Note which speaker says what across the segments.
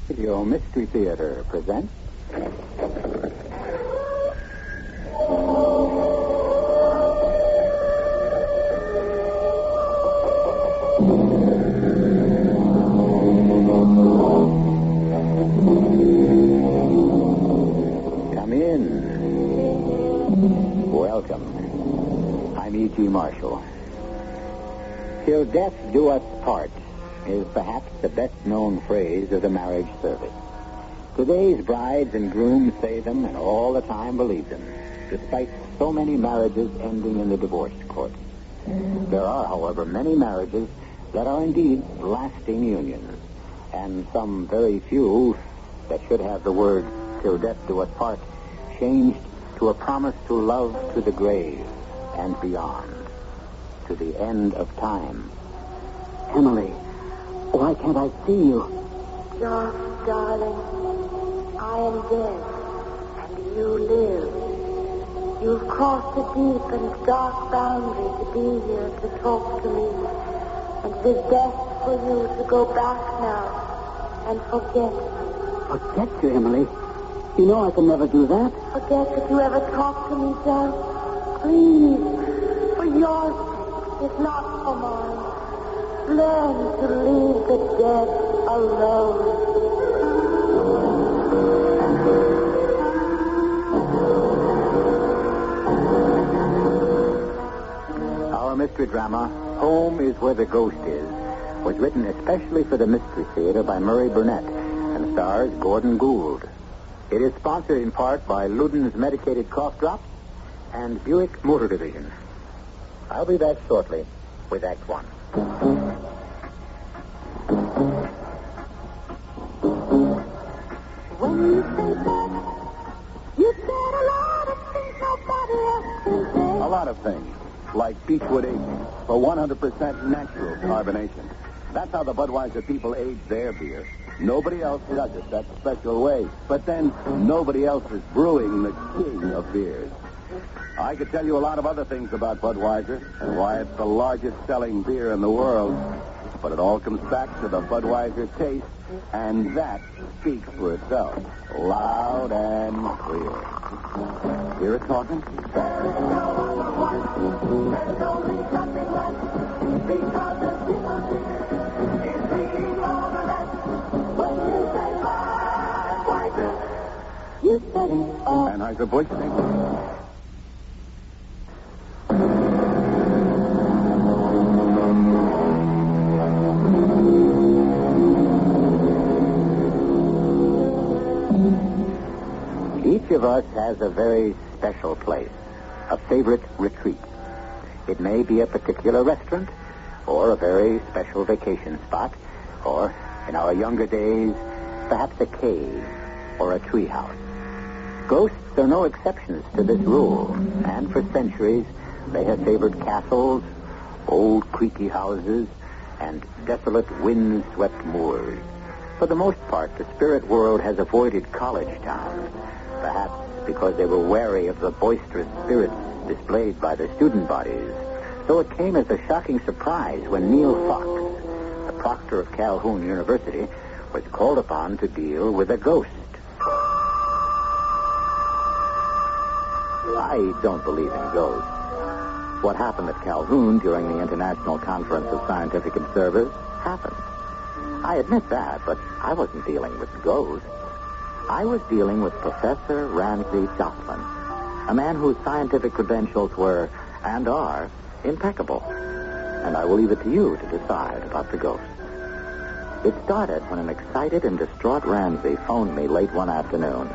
Speaker 1: Radio Mystery Theater presents... Come in. Welcome. I'm E.G. Marshall. Till death do us part is perhaps the best-known phrase of the marriage service. Today's brides and grooms say them and all the time believe them, despite so many marriages ending in the divorce court. There are, however, many marriages that are indeed lasting unions, and some very few that should have the word "till death do us part" changed to a promise to love to the grave and beyond, to the end of time.
Speaker 2: Emily, why can't I see you?
Speaker 3: John, darling, I am dead, and you live. You've crossed a deep and dark boundary to be here to talk to me, and it is best for you to go back now and forget me.
Speaker 2: Forget you, Emily? You know I can never do that.
Speaker 3: Forget that you ever talked to me, John. Please, for your sake, if not for mine. Learn to leave the dead alone.
Speaker 1: Our mystery drama, Home is Where the Ghost Is, was written especially for the Mystery Theater by Murray Burnett and stars Gordon Gould. It is sponsored in part by Luden's Medicated Cough Drops and Buick Motor Division. I'll be back shortly with Act One.
Speaker 3: When you say that, you said a lot of things nobody else can say.
Speaker 4: A lot of things, like Beechwood aging for 100% natural carbonation. That's how the Budweiser people age their beer. Nobody else does it that special way. But then, nobody else is brewing the king of beers. I could tell you a lot of other things about Budweiser and why it's the largest selling beer in the world. But it all comes back to the Budweiser taste, and that speaks for itself, loud and clear. Hear it talking?
Speaker 3: You said it all.
Speaker 4: Anheuser-Busch, maybe?
Speaker 1: Each of us has a very special place, a favorite retreat. It may be a particular restaurant, or a very special vacation spot, or, in our younger days, perhaps a cave or a treehouse. Ghosts are no exceptions to this rule, and for centuries they have favored castles, old creaky houses, and desolate wind-swept moors. For the most part, the spirit world has avoided college towns, perhaps because they were wary of the boisterous spirits displayed by the student bodies. So it came as a shocking surprise when Neil Fox, the proctor of Calhoun University, was called upon to deal with a ghost. I don't believe in ghosts. What happened at Calhoun during the International Conference of Scientific Observers happened. I admit that, but I wasn't dealing with ghosts. I was dealing with Professor Ramsay Jocelyn, a man whose scientific credentials were, and are, impeccable. And I will leave it to you to decide about the ghost. It started when an excited and distraught Ramsay phoned me late one afternoon.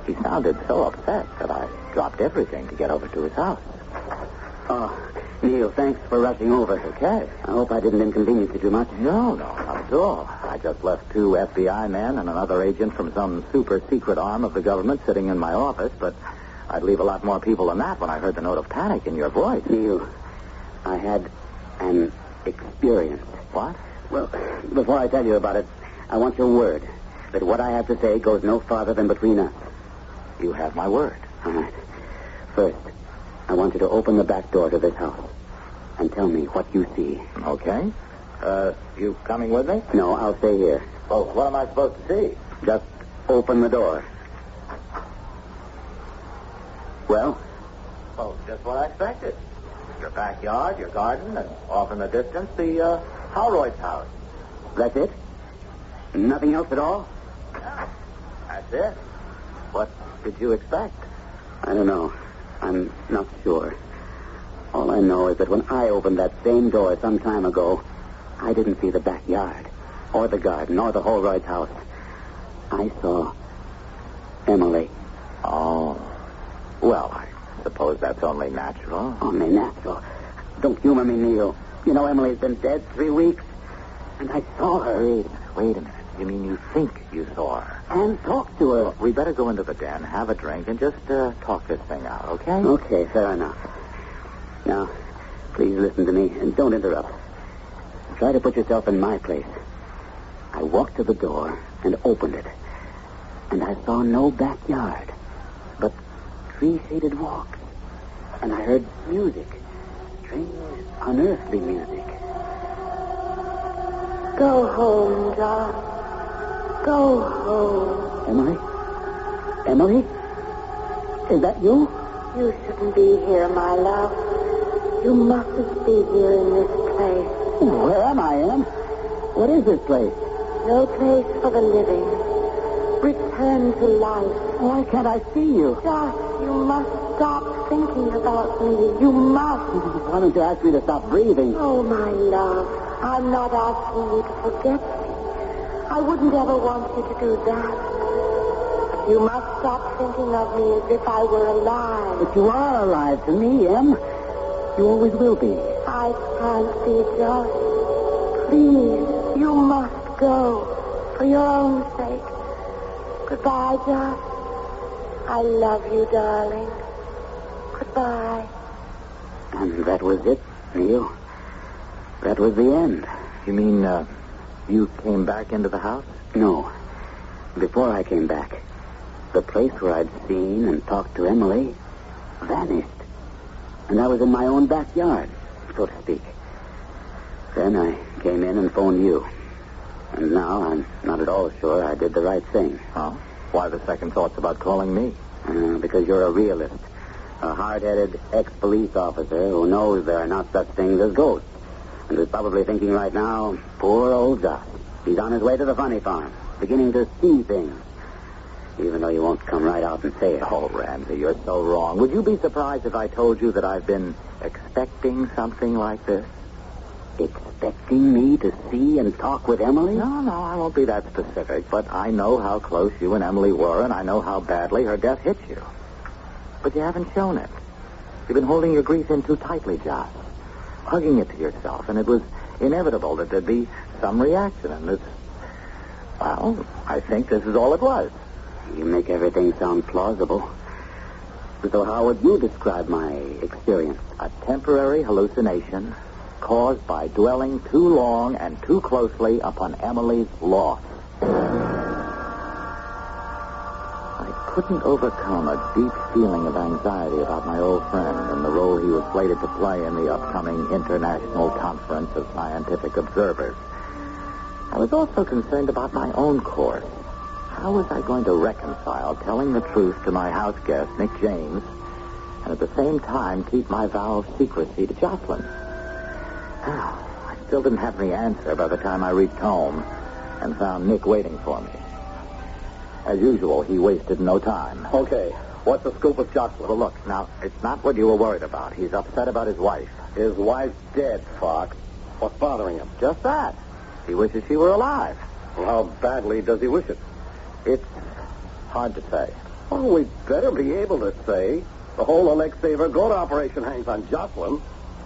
Speaker 1: He sounded so upset that I dropped everything to get over to his house.
Speaker 2: Oh, Neil, thanks for rushing over.
Speaker 1: Okay.
Speaker 2: I hope I didn't inconvenience you too much.
Speaker 1: No, not at all. I just left 2 FBI men and another agent from some super-secret arm of the government sitting in my office, but I'd leave a lot more people than that when I heard the note of panic in your voice.
Speaker 2: Neil, I had an experience.
Speaker 1: What?
Speaker 2: Well, before I tell you about it, I want your word that what I have to say goes no farther than between us.
Speaker 1: You have my word.
Speaker 2: All right. First, I want you to open the back door to this house and tell me what you see.
Speaker 1: Okay. You coming with me?
Speaker 2: No, I'll stay here.
Speaker 1: Well, what am I supposed to see?
Speaker 2: Just open the door. Well?
Speaker 1: Oh, just what I expected. Your backyard, your garden, and off in the distance, the Howroyd's house.
Speaker 2: That's it? Nothing else at all?
Speaker 1: Yeah, that's it. What did you expect?
Speaker 2: I don't know. I'm not sure. All I know is that when I opened that same door some time ago, I didn't see the backyard, or the garden, or the Holroyd's house. I saw Emily.
Speaker 1: Oh. Well, I suppose that's only natural.
Speaker 2: Only natural. Don't humor me, Neil. You know Emily's been dead 3 weeks, and I saw her.
Speaker 1: Wait a minute. You mean you think you saw her?
Speaker 2: And talked to her.
Speaker 1: Well, we better go into the den, have a drink, and just talk this thing out, okay?
Speaker 2: Okay, fair enough. Now, please listen to me, and don't interrupt. Try to put yourself in my place. I walked to the door and opened it, and I saw no backyard, but tree-shaded walks, and I heard music, strange, unearthly music.
Speaker 3: Go home, John. Go home.
Speaker 2: Emily? Emily? Is that you?
Speaker 3: You shouldn't be here, my love. You mustn't be here in this place.
Speaker 2: Where am I, Em? What is this place?
Speaker 3: No place for the living. Return to life.
Speaker 2: Why can't I see you?
Speaker 3: Josh, you must stop thinking about me. You must.
Speaker 2: Why don't you ask me to stop breathing?
Speaker 3: Oh, my love, I'm not asking you to forget me. I wouldn't ever want you to do that. But you must stop thinking of me as if I were alive.
Speaker 2: But you are alive to me, Em. You always will be.
Speaker 3: I can't be, Josh. Please, you must go. For your own sake. Goodbye, Josh. I love you, darling. Goodbye.
Speaker 2: And that was it, Neil. That was the end.
Speaker 1: You mean, you came back into the house?
Speaker 2: No. Before I came back, the place where I'd seen and talked to Emily vanished. And I was in my own backyard, so to speak. Then I came in and phoned you. And now I'm not at all sure I did the right thing.
Speaker 1: Oh? Why the second thoughts about calling me?
Speaker 2: Because you're a realist. A hard-headed ex-police officer who knows there are not such things as ghosts. And who's probably thinking right now, poor old Josh. He's on his way to the funny farm, beginning to see things. Even though you won't come right out and say it.
Speaker 1: Oh, Ramsey, you're so wrong. Would you be surprised if I told you that I've been expecting something like this?
Speaker 2: Expecting me to see and talk with Emily?
Speaker 1: No, I won't be that specific, but I know how close you and Emily were, and I know how badly her death hit you. But you haven't shown it. You've been holding your grief in too tightly, Josh. Hugging it to yourself, and it was inevitable that there'd be some reaction, and this... Well, I think this is all it was.
Speaker 2: You make everything sound plausible. So how would you describe my experience?
Speaker 1: A temporary hallucination caused by dwelling too long and too closely upon Emily's loss. I couldn't overcome a deep feeling of anxiety about my old friend and the role he was slated to play in the upcoming International Conference of Scientific Observers. I was also concerned about my own course. How was I going to reconcile telling the truth to my house guest, Nick James, and at the same time keep my vow of secrecy to Jocelyn? I still didn't have any answer by the time I reached home and found Nick waiting for me. As usual, he wasted no time.
Speaker 4: Okay, what's the scoop with Jocelyn?
Speaker 1: Well, look, now, it's not what you were worried about. He's upset about his wife.
Speaker 4: His wife's dead, Fox. What's bothering him?
Speaker 1: Just that. He wishes she were alive.
Speaker 4: Well, how badly does he wish it?
Speaker 1: It's hard to say.
Speaker 4: Well, we'd better be able to say. The whole Alexei Vergoda operation hangs on Jocelyn.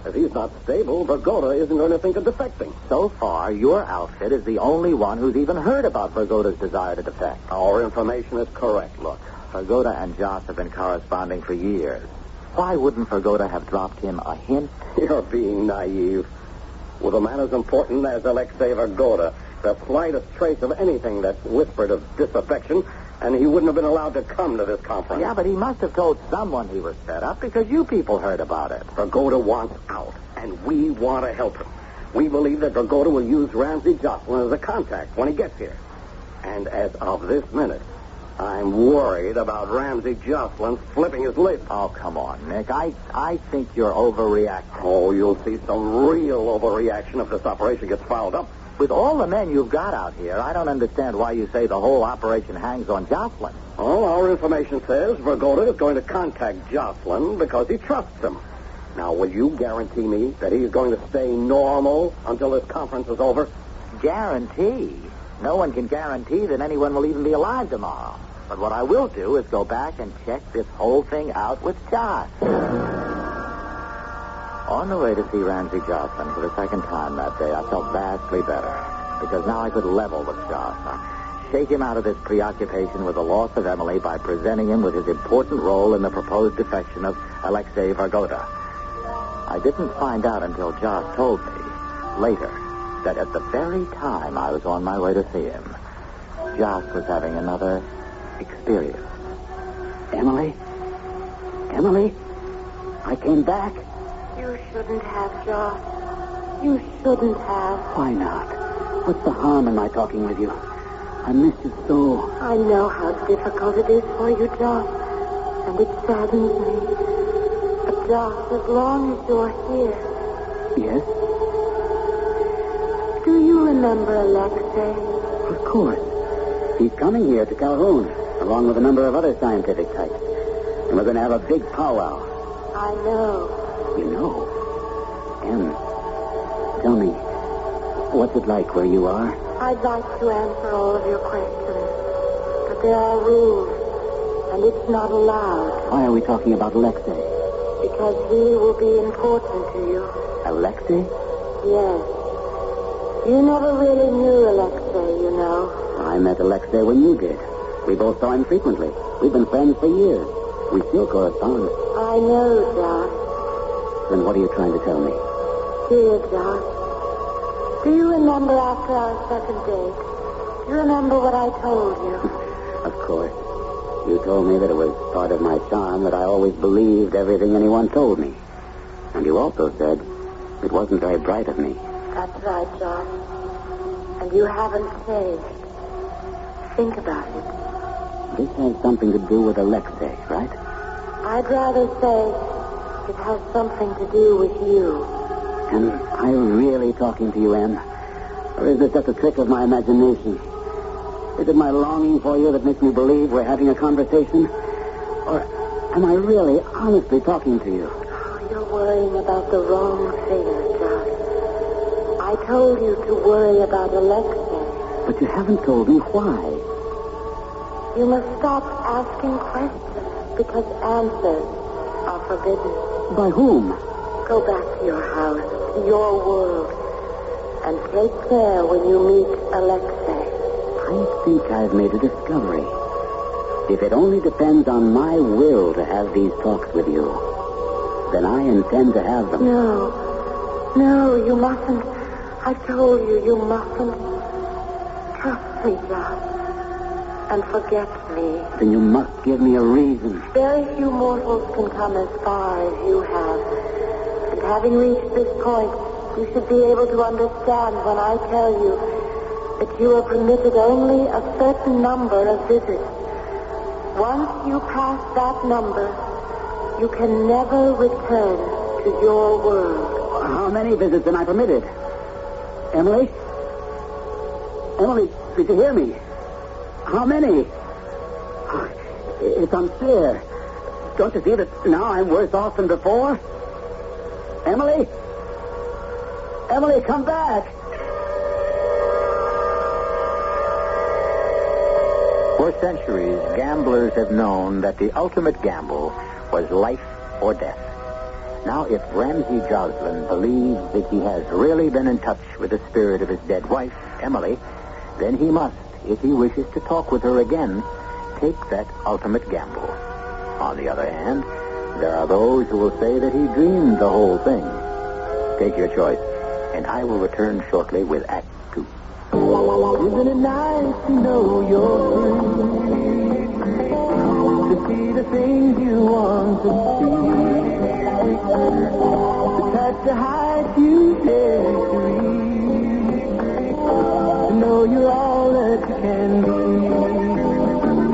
Speaker 4: If he's not stable, Vergoda isn't going to think of defecting.
Speaker 1: So far, your outfit is the only one who's even heard about Vergoda's desire to defect.
Speaker 4: Our information is correct.
Speaker 1: Look, Vergoda and Joss have been corresponding for years. Why wouldn't Vergoda have dropped him a hint?
Speaker 4: You're being naive. With a man as important as Alexei Vergoda, the slightest trace of anything that's whispered of disaffection, and he wouldn't have been allowed to come to this conference.
Speaker 1: Yeah, but he must have told someone he was set up because you people heard about it.
Speaker 4: Vergoda wants out, and we want to help him.
Speaker 5: We believe that Dragotta will use Ramsey Jocelyn as a contact when he gets here. And as of this minute, I'm worried about Ramsey Jocelyn flipping his lid.
Speaker 1: Oh, come on, Nick. I think you're overreacting.
Speaker 5: Oh, you'll see some real overreaction if this operation gets fouled up.
Speaker 1: With all the men you've got out here, I don't understand why you say the whole operation hangs on Jocelyn.
Speaker 5: Oh, our information says Dragotta is going to contact Jocelyn because he trusts him. Now, will you guarantee me that he's going to stay normal until this conference is over?
Speaker 1: Guarantee? No one can guarantee that anyone will even be alive tomorrow. But what I will do is go back and check this whole thing out with Josh. On the way to see Ramsey Jocelyn for the second time that day, I felt vastly better, because now I could level with Josh. Shake him out of this preoccupation with the loss of Emily by presenting him with his important role in the proposed defection of Alexei Dragotta. I didn't find out until Josh told me later that at the very time I was on my way to see him, Josh was having another experience.
Speaker 2: Emily? Emily? I came back.
Speaker 3: You shouldn't have, Josh. You shouldn't have.
Speaker 2: Why not? What's the harm in my talking with you? I miss you so.
Speaker 3: I know how difficult it is for you, Josh, and it saddens me. But, Josh, as long as you're here...
Speaker 2: Yes?
Speaker 3: Do you remember Alexei?
Speaker 2: Of course. He's coming here to Calhoun, along with a number of other scientific types. And we're going to have a big powwow.
Speaker 3: I know.
Speaker 2: You know? Em, tell me, what's it like where you are?
Speaker 3: I'd like to answer all of your questions, but there are rules, and it's not allowed.
Speaker 2: Why are we talking about Alexei?
Speaker 3: Because he will be important to you.
Speaker 2: Alexei?
Speaker 3: Yes. You never really knew Alexei, you know.
Speaker 2: I met Alexei when you did. We both saw him frequently. We've been friends for years. We still correspond.
Speaker 3: I know, Josh.
Speaker 2: Then what are you trying to tell me?
Speaker 3: Dear Josh, do you remember after our second date? Do you remember what I told you?
Speaker 2: Of course. You told me that it was part of my charm that I always believed everything anyone told me. And you also said it wasn't very bright of me.
Speaker 3: That's right, Josh. And you haven't changed. Think about it.
Speaker 2: This has something to do with Alexei, right?
Speaker 3: I'd rather say it has something to do with you.
Speaker 2: Am I really talking to you, Em? Or is this just a trick of my imagination? Is it my longing for you that makes me believe we're having a conversation? Or am I really, honestly talking to you?
Speaker 3: Oh, you're worrying about the wrong thing, Josh. I told you to worry about Alexei.
Speaker 2: But you haven't told me why.
Speaker 3: You must stop asking questions, because answers are forbidden.
Speaker 2: By whom?
Speaker 3: Go back to your house, to your world, and take care when you meet Alexei.
Speaker 2: I think I've made a discovery. If it only depends on my will to have these talks with you, then I intend to have them.
Speaker 3: No, you mustn't. I told you, you mustn't. Trust me, Josh, and forget me.
Speaker 2: Then you must give me a reason.
Speaker 3: Very few mortals can come as far as you have. And having reached this point, you should be able to understand when I tell you that you are permitted only a certain number of visits. Once you pass that number, you can never return to your world.
Speaker 2: How many visits am I permitted? Emily? Emily, did you hear me? How many? It's unfair. Don't you see that now I'm worse off than before? Emily? Emily, come back!
Speaker 1: For centuries, gamblers have known that the ultimate gamble was life or death. Now, if Ramsey Jocelyn believes that he has really been in touch with the spirit of his dead wife, Emily, then he must, if he wishes to talk with her again, take that ultimate gamble. On the other hand, there are those who will say that he dreamed the whole thing. Take your choice, and I will return shortly with Act 2.
Speaker 6: Isn't it nice to know you're free? To see the things you want to see. To touch the heights you dare to reach. To know you're all that you can be.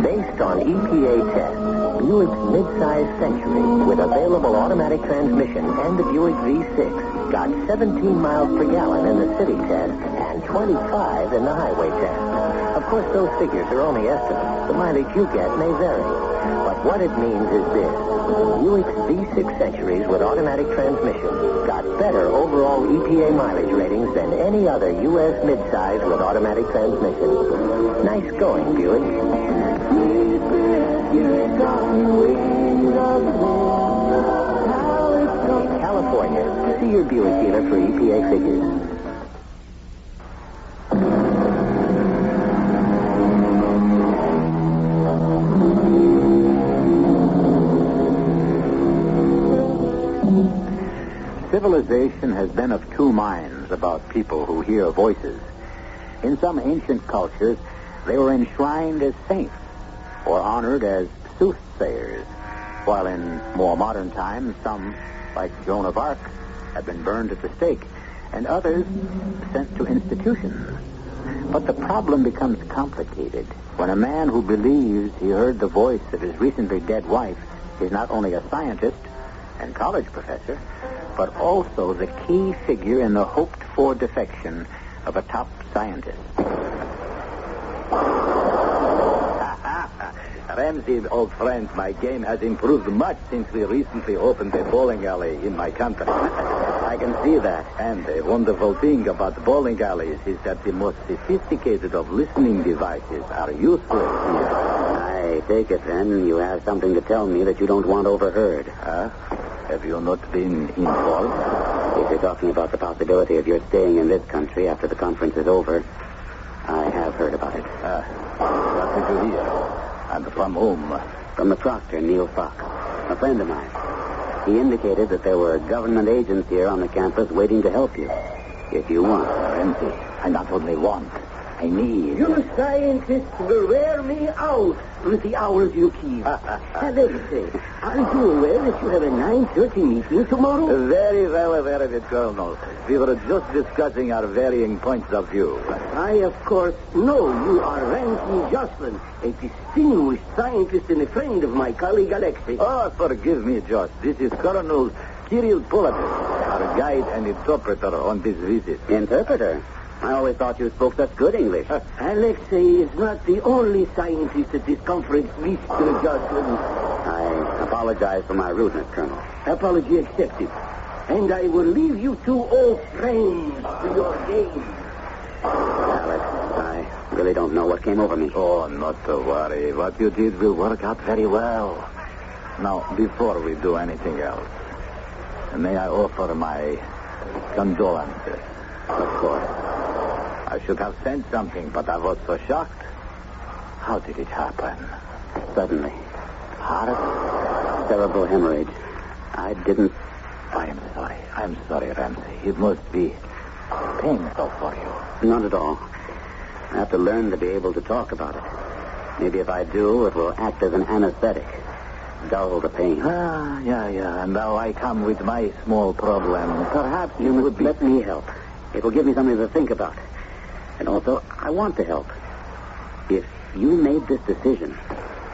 Speaker 2: Based on EPA tests, Buick's mid-size Century with available automatic transmission and the Buick V6 got 17 miles per gallon in the city test and 25 in the highway test. Of course, those figures are only estimates. The mileage you get may vary. But what it means is this. Buick's V6 Centuries with automatic transmission got better overall EPA mileage ratings than any other U.S. midsize with automatic transmission. Nice going, Buick. In California, see your Buick dealer for EPA figures.
Speaker 1: Civilization has been of two minds about people who hear voices. In some ancient cultures, they were enshrined as saints or honored as soothsayers, while in more modern times, some, like Joan of Arc, have been burned at the stake, and others sent to institutions. But the problem becomes complicated when a man who believes he heard the voice of his recently dead wife is not only a scientist and college professor, but also the key figure in the hoped-for defection of a top scientist.
Speaker 7: Ramsey, old friend, my game has improved much since we recently opened a bowling alley in my country. I can see that. And a wonderful thing about bowling alleys is that the most sophisticated of listening devices are useless here.
Speaker 2: I take it, then, you have something to tell me that you don't want overheard.
Speaker 7: Have you not been informed?
Speaker 2: If you're talking about the possibility of your staying in this country after the conference is over, I have heard about it.
Speaker 7: What did you hear? And from whom?
Speaker 2: From the proctor, Neil Fox, a friend of mine. He indicated that there were government agents here on the campus waiting to help you. If you want.
Speaker 7: Ramsey, I not only want, I need.
Speaker 5: You scientists will wear me out with the hours you keep. Alexei, are you aware that you have a 9:30 meeting tomorrow?
Speaker 7: Very well aware of it, Colonel. We were just discussing our varying points of view.
Speaker 5: I, of course, know you are Ramsey Jocelyn, a distinguished scientist and a friend of my colleague Alexei.
Speaker 7: Oh, forgive me, Josh. This is Colonel Kirill Pulatin, our guide and interpreter on this visit.
Speaker 2: Interpreter? I always thought you spoke such good English.
Speaker 5: Alexei is not the only scientist at this conference, Mr. Jocelyn.
Speaker 2: I apologize for my rudeness, Colonel.
Speaker 5: Apology accepted. And I will leave you two old friends to your game.
Speaker 2: Alex, I really don't know what came over me.
Speaker 7: Oh, not to worry. What you did will work out very well. Now, before we do anything else, may I offer my condolences?
Speaker 2: Of course.
Speaker 7: I should have sent something, but I was so shocked. How did it happen?
Speaker 2: Suddenly.
Speaker 7: Heart?
Speaker 2: Cerebral hemorrhage. I didn't...
Speaker 7: I'm sorry, Ramsey. It must be painful for you.
Speaker 2: Not at all. I have to learn to be able to talk about it. Maybe if I do, it will act as an anesthetic. Dull the pain.
Speaker 7: Yeah. And now I come with my small problem. Perhaps
Speaker 2: you would let me help. It will give me something to think about. And also, I want to help. If you made this decision,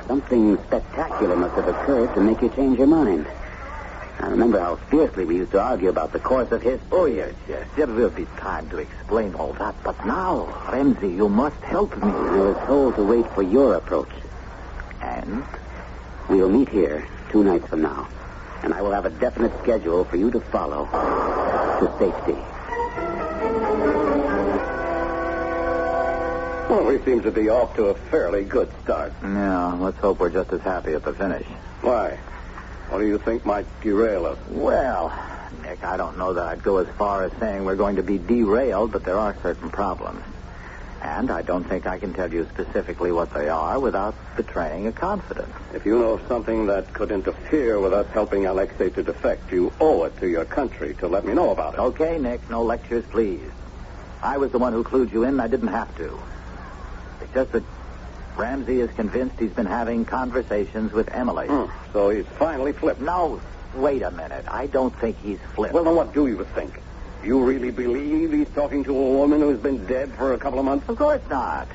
Speaker 2: something spectacular must have occurred to make you change your mind. I remember how fiercely we used to argue about the course of history.
Speaker 7: Oh, yes. There will be time to explain all that. But now, Ramsey, you must help me.
Speaker 2: I was told to wait for your approach.
Speaker 7: And?
Speaker 2: We'll meet here 2 nights from now. And I will have a definite schedule for you to follow to safety.
Speaker 5: Well, we seem to be off to a fairly good start.
Speaker 7: Yeah, let's hope we're just as happy at the finish.
Speaker 5: Why? What do you think might derail us?
Speaker 7: Well, Nick, I don't know that I'd go as far as saying we're going to be derailed, but there are certain problems. And I don't think I can tell you specifically what they are without betraying a confidence.
Speaker 5: If you know of something that could interfere with us helping Alexei to defect, you owe it to your country to let me know about it.
Speaker 7: Okay, Nick, no lectures, please. I was the one who clued you in, and I didn't have to. It's just that Ramsey is convinced he's been having conversations with Emily.
Speaker 5: So he's finally flipped.
Speaker 7: No, wait a minute. I don't think he's flipped.
Speaker 5: Well, then what do you think? You really believe he's talking to a woman who's been dead for a couple of months?
Speaker 7: Of course not.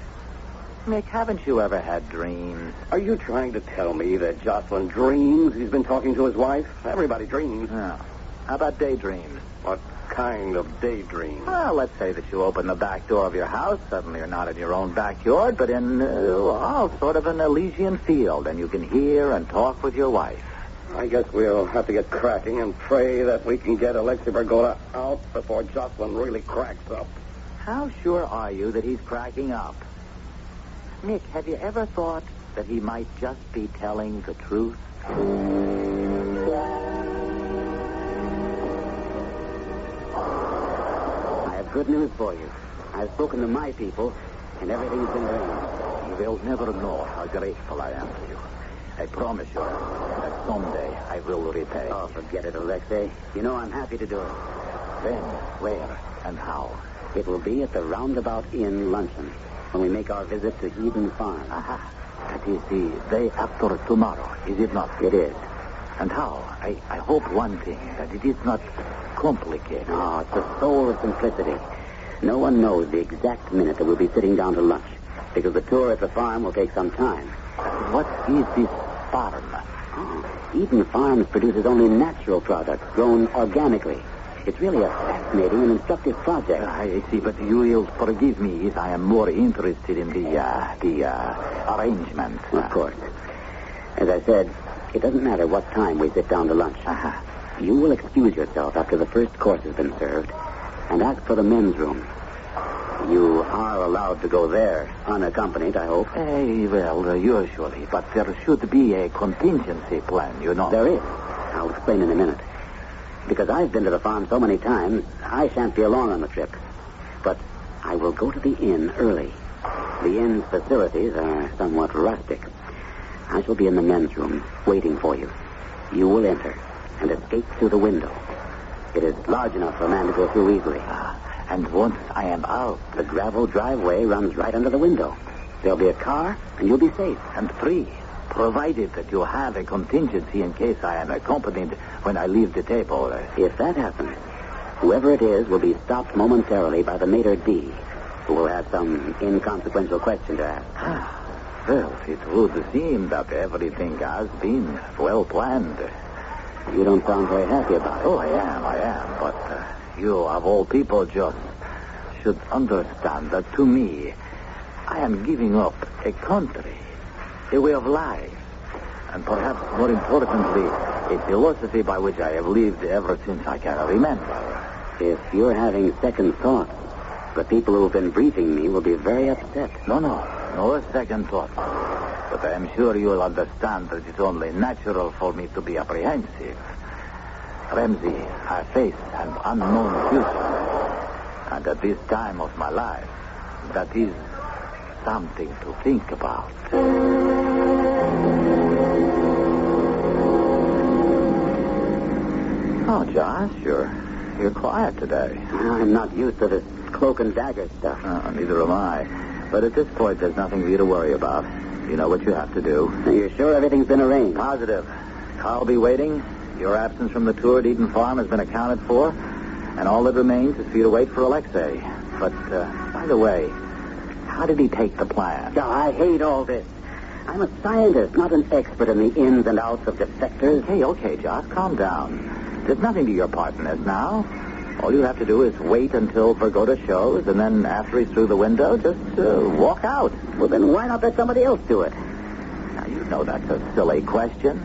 Speaker 7: Mick, haven't you ever had dreams?
Speaker 5: Are you trying to tell me that Jocelyn dreams he's been talking to his wife? Everybody dreams.
Speaker 7: No. How about daydreams?
Speaker 5: What kind of daydream?
Speaker 7: Well, let's say that you open the back door of your house. Suddenly you're not in your own backyard, but in, sort of an Elysian field, and you can hear and talk with your wife.
Speaker 5: I guess we'll have to get cracking and pray that we can get Alexei Vergoda out before Jocelyn really cracks up.
Speaker 7: How sure are you that he's cracking up? Nick, have you ever thought that he might just be telling the truth?
Speaker 2: I have good news for you. I've spoken to my people, and everything's been arranged.
Speaker 7: You will never know how grateful I am to you. I promise you that someday I will repay.
Speaker 2: Oh, forget it, Alexei. You know I'm happy to do it.
Speaker 7: When, where, and how?
Speaker 2: It will be at the Roundabout Inn luncheon when we make our visit to Eden Farm.
Speaker 7: Aha. That is the day after tomorrow, is it not?
Speaker 2: It is.
Speaker 7: And how? I hope one thing, that it is not complicated.
Speaker 2: No, it's the soul of simplicity. No one knows the exact minute that we'll be sitting down to lunch, because the tour at the farm will take some time.
Speaker 7: What is this farm?
Speaker 2: Oh, Eden Farms produces only natural products grown organically. It's really a fascinating and instructive project.
Speaker 7: I see, but you will forgive me if I am more interested in the arrangement.
Speaker 2: Of course. As I said, it doesn't matter what time we sit down to lunch. You will excuse yourself after the first course has been served and ask for the men's room. You are allowed to go there, unaccompanied, I hope.
Speaker 7: Well, usually, but there should be a contingency plan, you know.
Speaker 2: There is. I'll explain in a minute. Because I've been to the farm so many times, I shan't be along on the trip. But I will go to the inn early. The inn's facilities are somewhat rustic. I shall be in the men's room, waiting for you. You will enter and escape through the window. It is large enough for a man to go through easily.
Speaker 7: And once I am out,
Speaker 2: the gravel driveway runs right under the window. There'll be a car, and you'll be safe.
Speaker 7: And free, provided that you have a contingency in case I am accompanied when I leave the table.
Speaker 2: If that happens, whoever it is will be stopped momentarily by the maitre d', who will have some inconsequential question to ask.
Speaker 7: Well, it would seem that everything has been well planned.
Speaker 2: You don't sound very happy about it.
Speaker 7: Oh, I am. But you, of all people, just should understand that to me, I am giving up a country, a way of life, and perhaps more importantly, a philosophy by which I have lived ever since I can remember.
Speaker 2: If you're having second thoughts, the people who've been briefing me will be very upset.
Speaker 7: No second thought. But I am sure you'll understand that it's only natural for me to be apprehensive. Ramsey, I face an unknown future. And at this time of my life, that is something to think about. Oh, Josh, you're quiet today.
Speaker 2: I'm not used to this cloak and dagger stuff.
Speaker 7: Neither am I. But at this point, there's nothing for you to worry about. You know what you have to do.
Speaker 2: Are you sure everything's been arranged?
Speaker 7: Positive. I'll be waiting. Your absence from the tour at Eden Farm has been accounted for. And all that remains is for you to wait for Alexei. But, by the way, how did he take the plan?
Speaker 2: Oh, I hate all this. I'm a scientist, not an expert in the ins and outs of defectors.
Speaker 7: Okay, Josh, calm down. There's nothing to your part in this now. All you have to do is wait until Vergoda shows, and then after he's through the window, just walk out.
Speaker 2: Well, then why not let somebody else do it?
Speaker 7: Now, you know that's a silly question.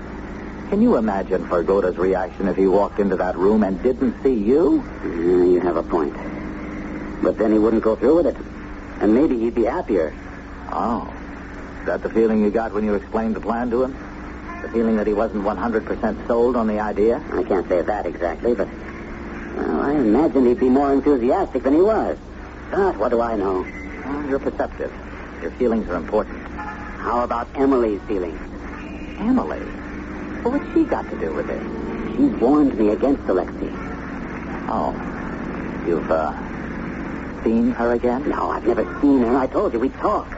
Speaker 7: Can you imagine Vergoda's reaction if he walked into that room and didn't see you?
Speaker 2: You have a point. But then he wouldn't go through with it. And maybe he'd be happier.
Speaker 7: Oh. Is that the feeling you got when you explained the plan to him? The feeling that he wasn't 100% sold on the idea?
Speaker 2: I can't say that exactly, but... Well, I imagined he'd be more enthusiastic than he was. But what do I know?
Speaker 7: Well, you're perceptive. Your feelings are important.
Speaker 2: How about Emily's feelings?
Speaker 7: Emily? Well, what's she got to do with it?
Speaker 2: She's warned me against Alexei.
Speaker 7: Oh. You've, seen her again?
Speaker 2: No, I've never seen her. I told you we'd talk.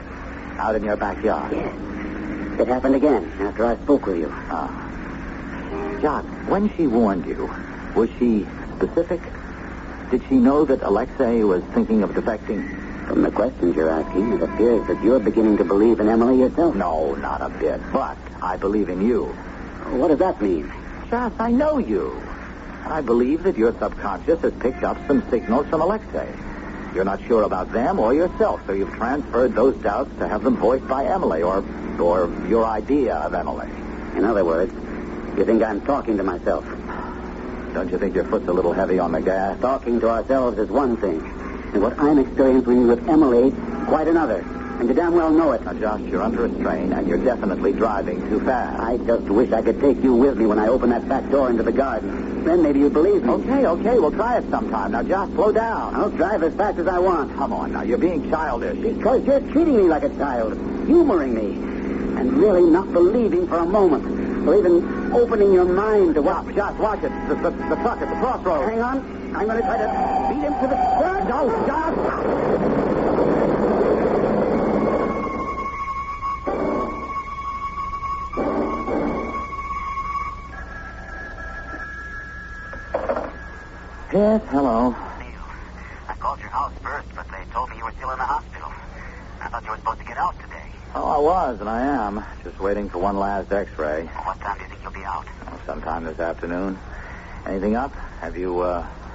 Speaker 1: Out in your backyard?
Speaker 2: Yes. It happened again after I spoke with you.
Speaker 1: Jock, when she warned you, was she specific? Did she know that Alexei was thinking of defecting?
Speaker 2: From the questions you're asking, it appears that you're beginning to believe in Emily yourself.
Speaker 1: No, not a bit. But I believe in you.
Speaker 2: What does that mean?
Speaker 1: Joss, I know you. And I believe that your subconscious has picked up some signals from Alexei. You're not sure about them or yourself, so you've transferred those doubts to have them voiced by Emily or your idea of Emily.
Speaker 2: In other words, you think I'm talking to myself.
Speaker 1: Don't you think your foot's a little heavy on the gas?
Speaker 2: Talking to ourselves is one thing, and what I'm experiencing with Emily, quite another. And you damn well know it.
Speaker 1: Now, Josh, you're under a strain, and you're definitely driving too fast.
Speaker 2: I just wish I could take you with me when I open that back door into the garden. Then maybe you'd believe me.
Speaker 1: Okay, we'll try it sometime. Now, Josh, slow down.
Speaker 2: I'll drive as fast as I want.
Speaker 1: Come on, now, you're being childish.
Speaker 2: Because you're treating me like a child, humoring me, and really not believing for a moment, or even opening your mind to what...
Speaker 1: Josh, watch it. The truck at the crossroads.
Speaker 2: Hang on. I'm going to try to beat him to the curb.
Speaker 1: No, Josh! Yes, hello.
Speaker 2: Neil, I called your house first, but they told me you were still in the hospital. I thought you were supposed to get out today.
Speaker 1: Oh, I was, and I am. Just waiting for one last x-ray.
Speaker 2: Well, what time do you think you'll be out?
Speaker 1: Oh, sometime this afternoon. Anything up? Have you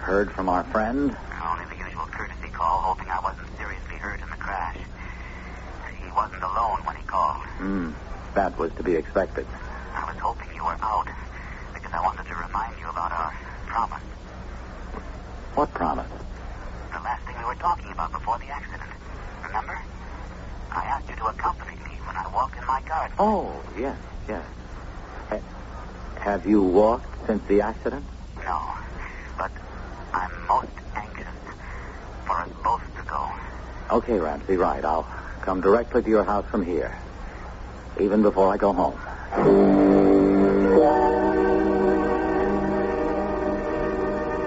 Speaker 1: heard from our friend?
Speaker 2: Only the usual courtesy call, hoping I wasn't seriously hurt in the crash. He wasn't alone when he called.
Speaker 1: That was to be expected.
Speaker 2: I was hoping you were out, because I wanted to remind you about our promise.
Speaker 1: What promise?
Speaker 2: The last thing we were talking about before the accident. Remember? I asked you to accompany me when I walked in my garden.
Speaker 1: Oh, yes. Have you walked since the accident?
Speaker 2: No, but I'm most anxious for us both to go.
Speaker 1: Okay, Ramsey, right. I'll come directly to your house from here, even before I go home.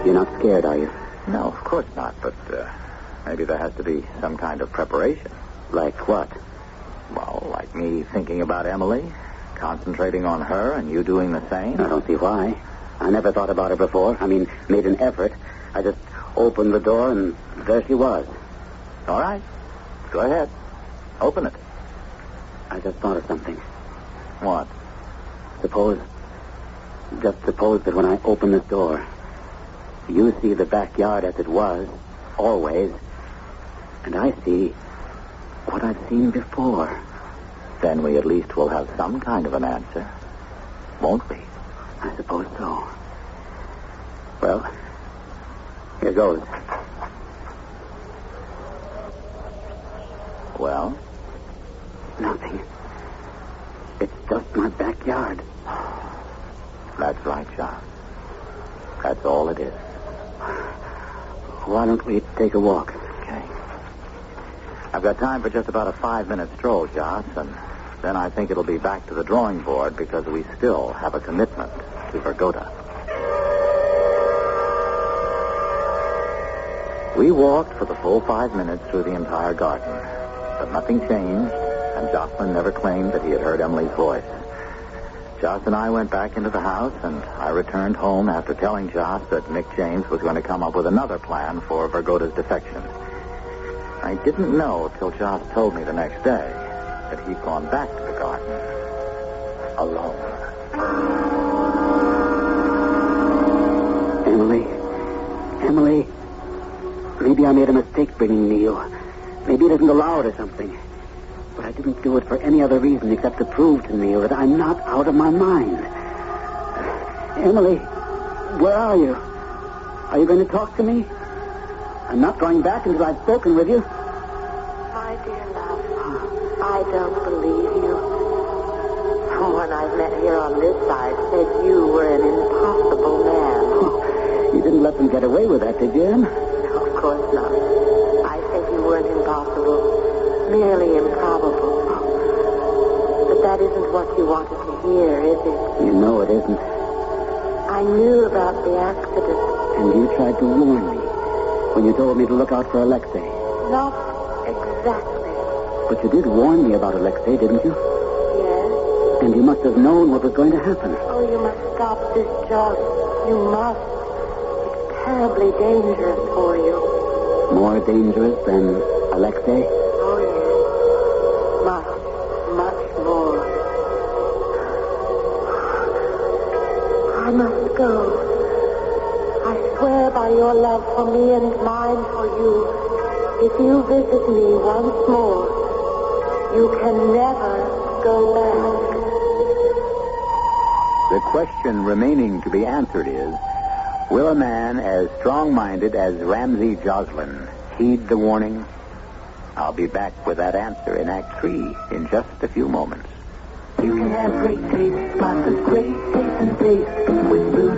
Speaker 2: You're not scared, are you?
Speaker 1: No, of course not, but maybe there has to be some kind of preparation.
Speaker 2: Like what?
Speaker 1: Well, like me thinking about Emily, concentrating on her, and you doing the same.
Speaker 2: I don't see why. I never thought about her before. I mean, made an effort. I just opened the door, and there she was.
Speaker 1: All right. Go ahead. Open it.
Speaker 2: I just thought of something.
Speaker 1: What?
Speaker 2: Suppose that when I open this door, you see the backyard as it was, always, and I see what I've seen before.
Speaker 1: Then we at least will have some kind of an answer, won't we?
Speaker 2: I suppose so. Well, here goes.
Speaker 1: Well?
Speaker 2: Nothing. It's just my backyard.
Speaker 1: That's right, John. That's all it is.
Speaker 2: Why don't we take a walk?
Speaker 1: Okay. I've got time for just about a 5-minute stroll, Joss, and then I think it'll be back to the drawing board because we still have a commitment to Vergoda. We walked for the full 5 minutes through the entire garden, but nothing changed, and Jocelyn never claimed that he had heard Emily's voice. Joss and I went back into the house, and I returned home after telling Joss that Mick James was going to come up with another plan for Vergoda's defection. I didn't know till Joss told me the next day that he'd gone back to the garden alone.
Speaker 2: Emily, maybe I made a mistake bringing Neil. Maybe it isn't allowed or something. But I didn't do it for any other reason except to prove to Neil that I'm not out of my mind. Emily, where are you? Are you going to talk to me? I'm not going back until I've spoken with you.
Speaker 3: My dear love, I don't believe you. Someone I've met here on this side said you were an impossible man.
Speaker 2: Oh, you didn't let them get away with that, did you, Em?
Speaker 3: No, of course not. I said you weren't impossible, merely improbable. But that isn't what you wanted to hear, is it?
Speaker 2: You know it isn't.
Speaker 3: I knew about the accident.
Speaker 2: And you tried to warn me when you told me to look out for Alexei.
Speaker 3: Not exactly.
Speaker 2: But you did warn me about Alexei, didn't you?
Speaker 3: Yes.
Speaker 2: And you must have known what was going to happen.
Speaker 3: Oh, you must stop this, Joss. You must. It's terribly dangerous for you.
Speaker 2: More dangerous than Alexei?
Speaker 3: Oh, yes. Much more. I must go. I swear by your love for me and mine for you, if you visit me once more, you can never go back.
Speaker 1: The question remaining to be answered is, will a man as strong-minded as Ramsey Joslin heed the warning? I'll be back with that answer in Act 3 in just a few moments.
Speaker 6: You can have great taste, lots of great taste and taste with Blue.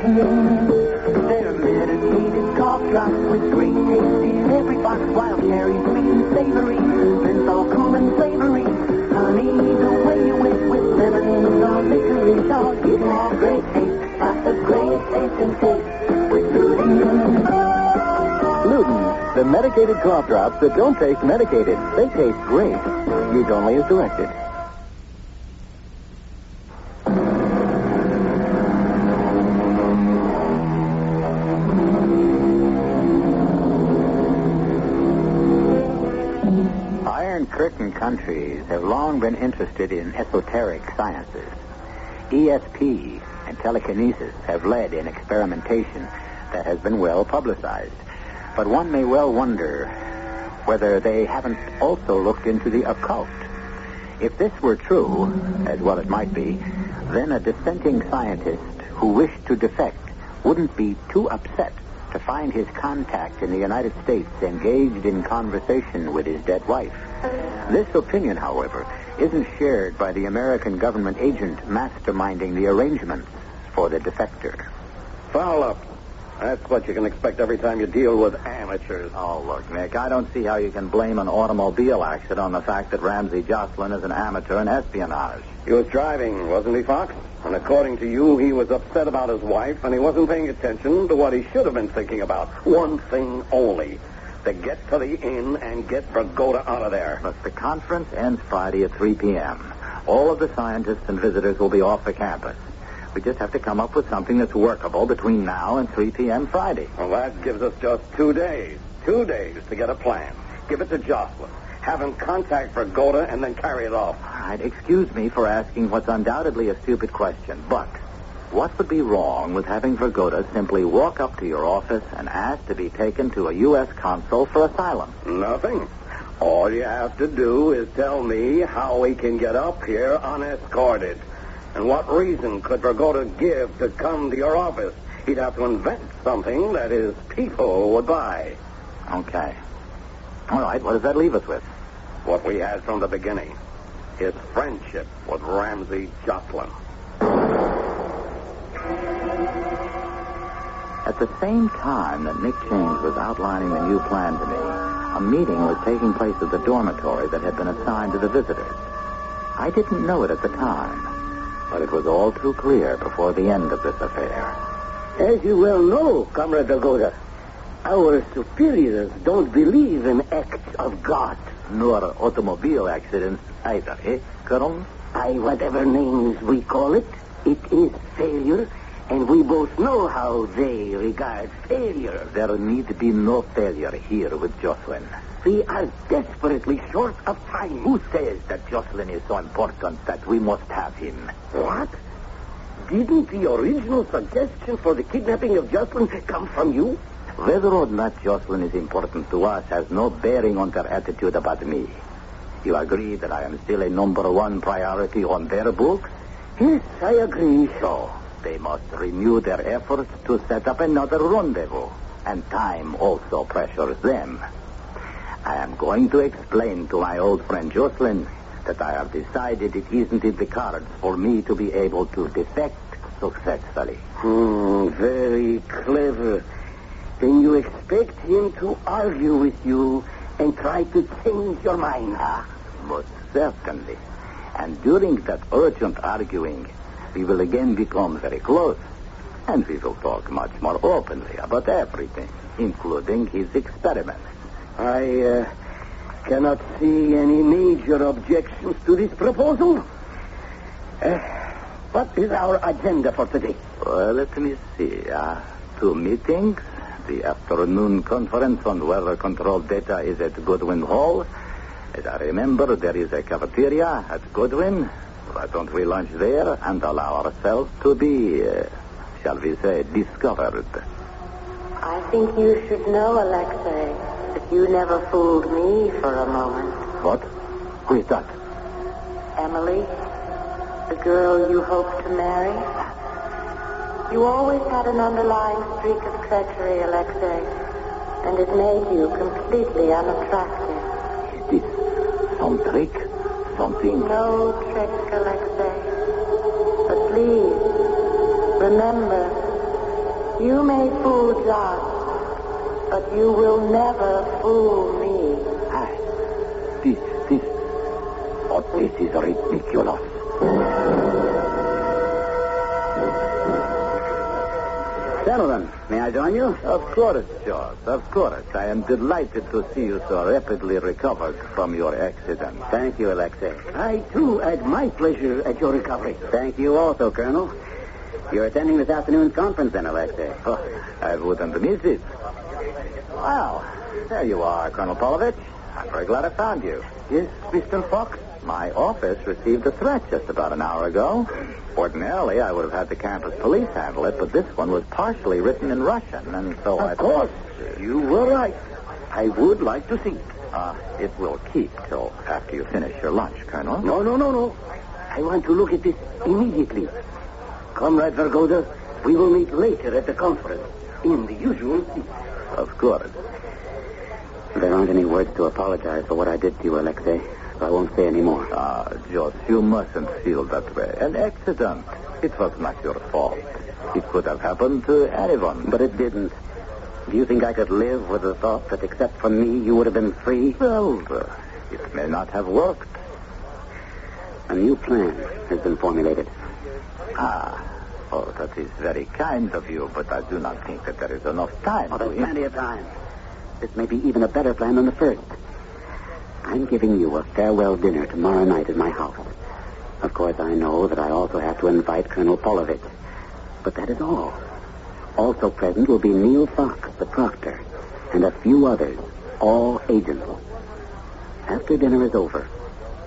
Speaker 6: They're medicated cough drops with great taste in every box. Wild cherry, sweet and savory, menthol, cool and flavory. Honey, the way you went with lemon, salt, licorice. Oh, you can have great taste, lots of great taste and taste with Blue.
Speaker 4: Gluten, the medicated cough drops that don't taste medicated. They taste great. Use only as directed.
Speaker 1: Iron Curtain countries have long been interested in esoteric sciences. ESP and telekinesis have led in experimentation that has been well publicized. But one may well wonder whether they haven't also looked into the occult. If this were true, as well it might be, then a dissenting scientist who wished to defect wouldn't be too upset to find his contact in the United States engaged in conversation with his dead wife. This opinion, however, isn't shared by the American government agent masterminding the arrangements for the defector.
Speaker 5: Foul up. That's what you can expect every time you deal with amateurs.
Speaker 7: Oh, look, Nick, I don't see how you can blame an automobile accident on the fact that Ramsey Joslin is an amateur in espionage.
Speaker 5: He was driving, wasn't he, Fox? And according to you, he was upset about his wife, and he wasn't paying attention to what he should have been thinking about. One thing only. To get to the inn and get Vergoda out of there.
Speaker 7: Look, the conference ends Friday at 3 p.m. All of the scientists and visitors will be off the campus. We just have to come up with something that's workable between now and 3 p.m. Friday.
Speaker 5: Well, that gives us just 2 days. 2 days to get a plan. Give it to Jocelyn. Have him contact Vergoda and then carry it off.
Speaker 7: All right, excuse me for asking what's undoubtedly a stupid question, but what would be wrong with having Vergoda simply walk up to your office and ask to be taken to a U.S. consul for asylum?
Speaker 5: Nothing. All you have to do is tell me how he can get up here unescorted. And what reason could Vergoda give to come to your office? He'd have to invent something that his people would buy.
Speaker 7: Okay. All right, what does that leave us with?
Speaker 5: What we had from the beginning. His friendship with Ramsey Joslin.
Speaker 7: At the same time that Nick James was outlining the new plan to me, a meeting was taking place at the dormitory that had been assigned to the visitors. I didn't know it at the time, but it was all too clear before the end of this affair.
Speaker 2: As you well know, Comrade Vergoda, our superiors don't believe in acts of God.
Speaker 7: Nor automobile accidents either, eh, Colonel?
Speaker 2: By whatever names we call it, it is failure, and we both know how they regard failure.
Speaker 7: There need be no failure here with Jocelyn.
Speaker 2: We are desperately short of time.
Speaker 7: Who says that Jocelyn is so important that we must have him?
Speaker 2: What? Didn't the original suggestion for the kidnapping of Jocelyn come from you?
Speaker 7: Whether or not Jocelyn is important to us has no bearing on their attitude about me. You agree that I am still a number one priority on their books?
Speaker 2: Yes, I agree so.
Speaker 7: They must renew their efforts to set up another rendezvous, and time also pressures them. I am going to explain to my old friend Jocelyn that I have decided it isn't in the cards for me to be able to defect successfully.
Speaker 2: Very clever. Then you expect him to argue with you and try to change your mind, huh?
Speaker 7: Most certainly. And during that urgent arguing, we will again become very close. And we will talk much more openly about everything, including his experiments.
Speaker 2: I
Speaker 5: cannot see any major objections to this proposal. What is our agenda for today?
Speaker 7: Well, let me see. 2 meetings. The afternoon conference on weather control data is at Goodwin Hall. As I remember, there is a cafeteria at Goodwin. Why don't we lunch there and allow ourselves to be, shall we say, discovered?
Speaker 3: I think you should know, Alexei, that you never fooled me for a moment.
Speaker 7: What? Who is that?
Speaker 3: Emily, the girl you hoped to marry. You always had an underlying streak of treachery, Alexei, and it made you completely unattractive.
Speaker 7: Is this some trick? Something?
Speaker 3: No trick, Alexei. But please, remember, you may fool Josh, but you will never fool me.
Speaker 7: This is ridiculous.
Speaker 2: Gentlemen, may I join you?
Speaker 7: Of course, George, of course. I am delighted to see you so rapidly recovered from your accident.
Speaker 2: Thank you, Alexei.
Speaker 5: I, too, add my pleasure at your recovery.
Speaker 2: Thank you also, Colonel. You're attending this afternoon's conference, then, Alexei?
Speaker 7: Oh, I wouldn't miss it. Well, there you are, Colonel Polovich. I'm very glad I found you.
Speaker 5: Yes, Mr. Fox?
Speaker 7: My office received a threat just about an hour ago. Ordinarily, I would have had the campus police handle it, but this one was partially written in Russian, and so
Speaker 5: Of course. You were right. I would like to see it.
Speaker 7: It will keep till after you finish your lunch, Colonel.
Speaker 5: No. I want to look at this immediately. Comrade Vergoda, we will meet later at the conference, in the usual seat.
Speaker 7: Of course.
Speaker 2: There aren't any words to apologize for what I did to you, Alexei. So I won't say any more.
Speaker 7: George, you mustn't feel that way. An accident. It was not your fault. It could have happened to anyone.
Speaker 2: But it didn't. Do you think I could live with the thought that except for me, you would have been free?
Speaker 7: Well, it may not have worked.
Speaker 2: A new plan has been formulated.
Speaker 7: Oh, that is very kind of you, but I do not think that there is enough time.
Speaker 2: There's plenty of time. This may be even a better plan than the first. I'm giving you a farewell dinner tomorrow night at my house. Of course, I know that I also have to invite Colonel Polovich. But that is all. Also present will be Neil Fox, the proctor, and a few others, all agents. After dinner is over,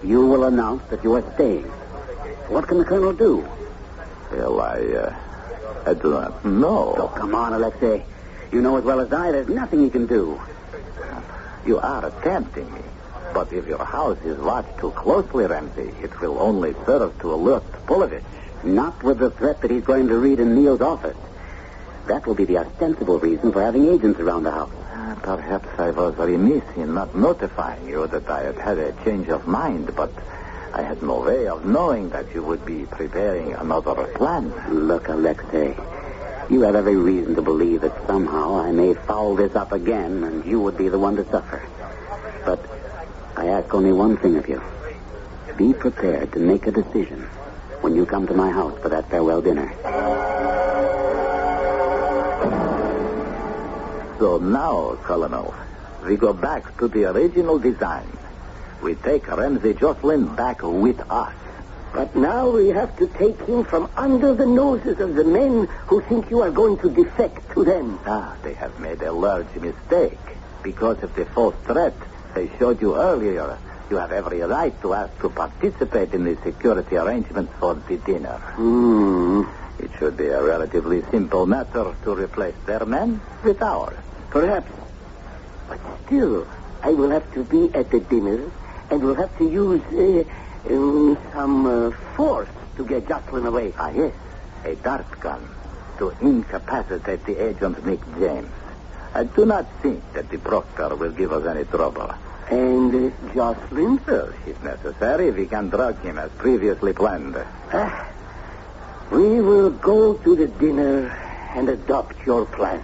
Speaker 2: you will announce that you are staying. What can the colonel do?
Speaker 7: Well, I do not know.
Speaker 2: Oh, come on, Alexei. You know as well as I, there's nothing he can do.
Speaker 7: You are tempting me. But if your house is watched too closely, Ramsey, it will only serve to alert Polovich.
Speaker 2: Not with the threat that he's going to read in Neil's office. That will be the ostensible reason for having agents around the house.
Speaker 7: Perhaps I was remiss in not notifying you that I had had a change of mind, but I had no way of knowing that you would be preparing another plan.
Speaker 2: Look, Alexei, you have every reason to believe that somehow I may foul this up again and you would be the one to suffer. But I ask only one thing of you. Be prepared to make a decision when you come to my house for that farewell dinner.
Speaker 7: So now, Colonel, we go back to the original design. We take Ramsey Jocelyn back with us.
Speaker 5: But now we have to take him from under the noses of the men who think you are going to defect to them.
Speaker 7: They have made a large mistake. Because of the false threat they showed you earlier, you have every right to ask to participate in the security arrangements for the dinner. It should be a relatively simple matter to replace their men with ours.
Speaker 5: Perhaps. But still, I will have to be at the dinner and will have to use some force to get Jocelyn away.
Speaker 7: Yes, a dart gun to incapacitate the agent Nick James. I do not think that the proctor will give us any trouble.
Speaker 5: And Jocelyn?
Speaker 7: Well, if necessary, we can drug him as previously planned.
Speaker 5: We will go to the dinner and adopt your plan.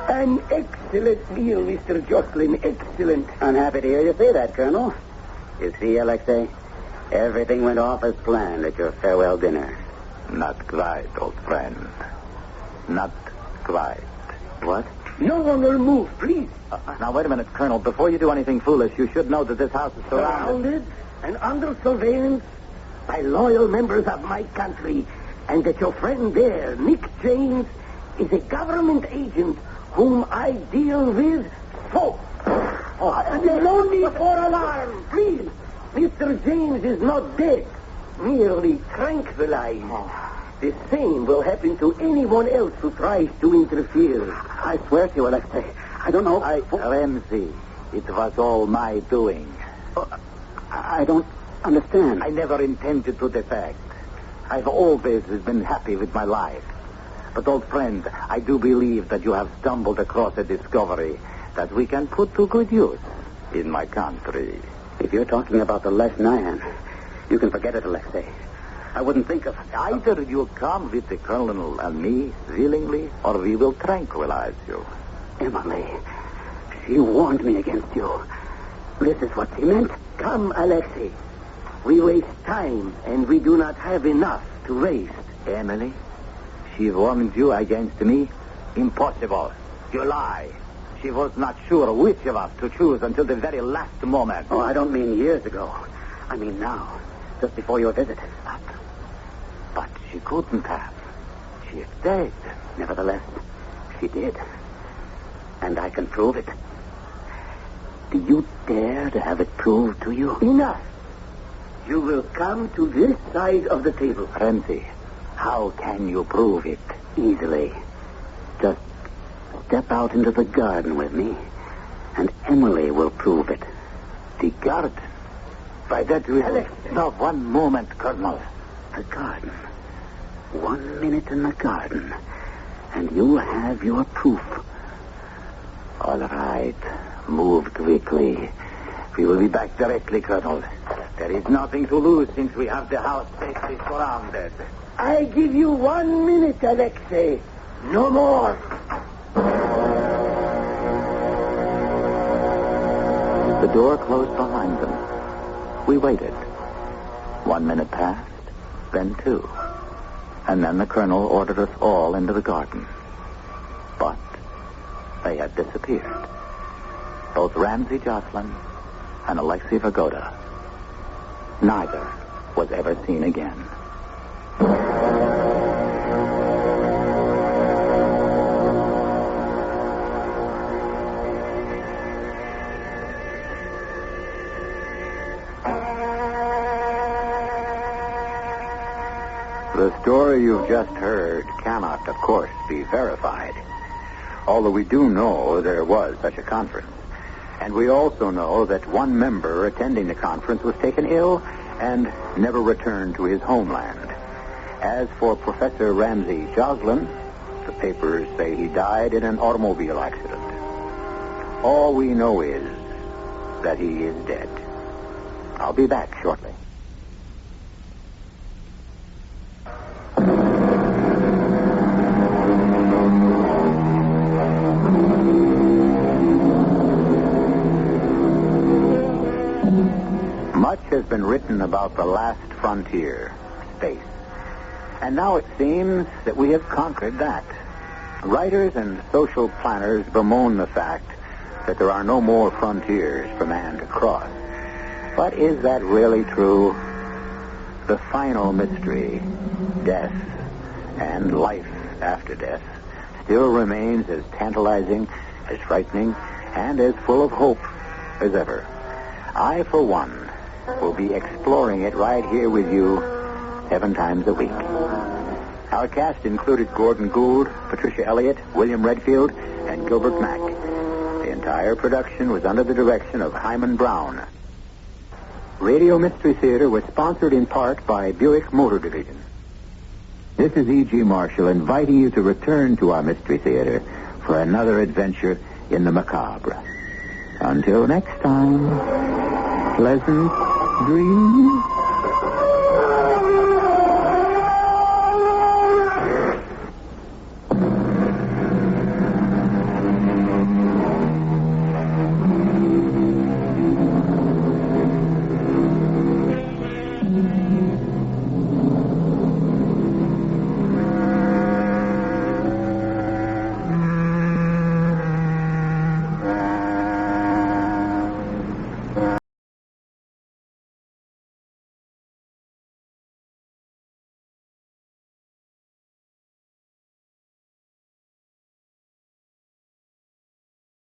Speaker 5: An excellent meal, Mr. Jocelyn. Excellent.
Speaker 2: I'm happy to hear you say that, Colonel. You see, Alexei, everything went off as planned at your farewell dinner.
Speaker 7: Not quite, old friend. Not quite.
Speaker 2: What?
Speaker 5: No one will move, please.
Speaker 7: Now, wait a minute, Colonel. Before you do anything foolish, you should know that this house is surrounded.
Speaker 5: And under surveillance by loyal members of my country, and that your friend there, Nick James, is a government agent whom I deal with. So, no need for alarm, please. Mr. James is not dead, merely tranquilized. The same will happen to anyone else who tries to interfere.
Speaker 2: I swear to you, Alexei, I don't know.
Speaker 7: Ramsey, it was all my doing.
Speaker 2: I don't understand.
Speaker 7: I never intended to defect. I've always been happy with my life. But, old friend, I do believe that you have stumbled across a discovery that we can put to good use in my country.
Speaker 2: If you're talking about the Les Nyan, you can forget it, Alexei. I wouldn't think of...
Speaker 7: Either you come with the Colonel and me willingly, or we will tranquilize you.
Speaker 2: Emily, she warned me against you. This is what she meant.
Speaker 5: Come, Alexei. We waste time, and we do not have enough to waste.
Speaker 7: Emily, she warned you against me? Impossible. You lie. She was not sure which of us to choose until the very last moment.
Speaker 2: Oh, I don't mean years ago. I mean now, just before your visit.
Speaker 7: But she couldn't have. She is dead.
Speaker 2: Nevertheless, she did. And I can prove it. Do you dare to have it proved to you?
Speaker 5: Enough. You will come to this side of the table.
Speaker 7: Ramsey, how can you prove it?
Speaker 2: Easily. Just step out into the garden with me, and Emily will prove it.
Speaker 7: The garden? By that we will... Not one moment, Colonel.
Speaker 2: The garden. 1 minute in the garden, and you'll have your proof.
Speaker 7: All right. Move quickly. We will be back directly, Colonel. There is nothing to lose since we have the house safely surrounded.
Speaker 5: I give you 1 minute, Alexei. No more.
Speaker 7: The door closed behind them. We waited. 1 minute passed, then 2. And then the Colonel ordered us all into the garden. But they had disappeared. Both Ramsey Jocelyn and Alexei Vagoda. Neither was ever seen again.
Speaker 1: The story you've just heard cannot, of course, be verified. Although we do know there was such a conference. And we also know that one member attending the conference was taken ill and never returned to his homeland. As for Professor Ramsey Jocelyn, the papers say he died in an automobile accident. All we know is that he is dead. I'll be back shortly. Much has been written about the last frontier, space. And now it seems that we have conquered that. Writers and social planners bemoan the fact that there are no more frontiers for man to cross. But is that really true? The final mystery, death and life after death, still remains as tantalizing, as frightening, and as full of hope as ever. I, for one, will be exploring it right here with you 7 times a week. Our cast included Gordon Gould, Patricia Elliott, William Redfield, and Gilbert Mack. The entire production was under the direction of Hyman Brown. Radio Mystery Theater was sponsored in part by Buick Motor Division. This is E.G. Marshall inviting you to return to our Mystery Theater for another adventure in the macabre. Until next time, pleasant dreams.